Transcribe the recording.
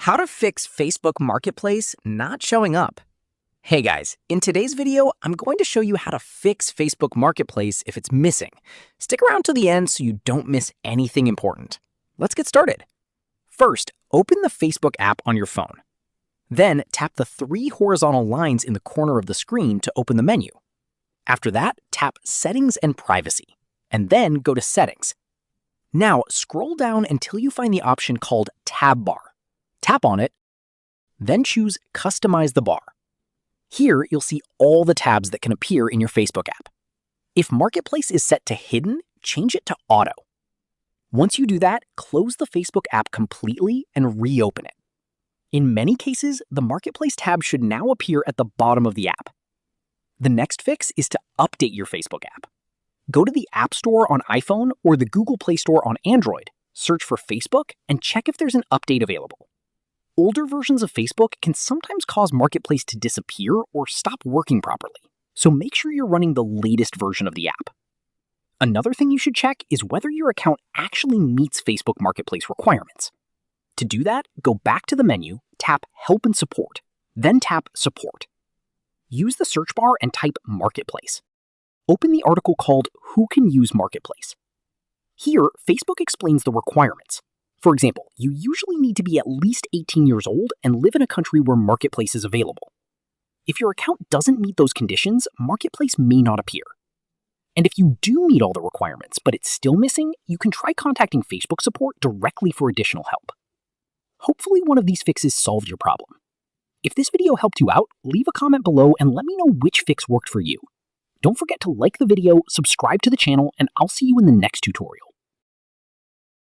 How to fix Facebook Marketplace not showing up. Hey guys, in today's video, I'm going to show you how to fix Facebook Marketplace if it's missing. Stick around to the end so you don't miss anything important. Let's get started. First, open the Facebook app on your phone. Then tap the three horizontal lines in the corner of the screen to open the menu. After that, tap Settings and Privacy, and then go to Settings. Now, scroll down until you find the option called Tab Bar. Tap on it, then choose Customize the bar. Here, you'll see all the tabs that can appear in your Facebook app. If Marketplace is set to Hidden, change it to Auto. Once you do that, close the Facebook app completely and reopen it. In many cases, the Marketplace tab should now appear at the bottom of the app. The next fix is to update your Facebook app. Go to the App Store on iPhone or the Google Play Store on Android, search for Facebook, and check if there's an update available. Older versions of Facebook can sometimes cause Marketplace to disappear or stop working properly, so make sure you're running the latest version of the app. Another thing you should check is whether your account actually meets Facebook Marketplace requirements. To do that, go back to the menu, tap Help and Support, then tap Support. Use the search bar and type Marketplace. Open the article called Who Can Use Marketplace? Here, Facebook explains the requirements. For example, you usually need to be at least 18 years old and live in a country where Marketplace is available. If your account doesn't meet those conditions, Marketplace may not appear. And if you do meet all the requirements, but it's still missing, you can try contacting Facebook support directly for additional help. Hopefully one of these fixes solved your problem. If this video helped you out, leave a comment below and let me know which fix worked for you. Don't forget to like the video, subscribe to the channel, and I'll see you in the next tutorial.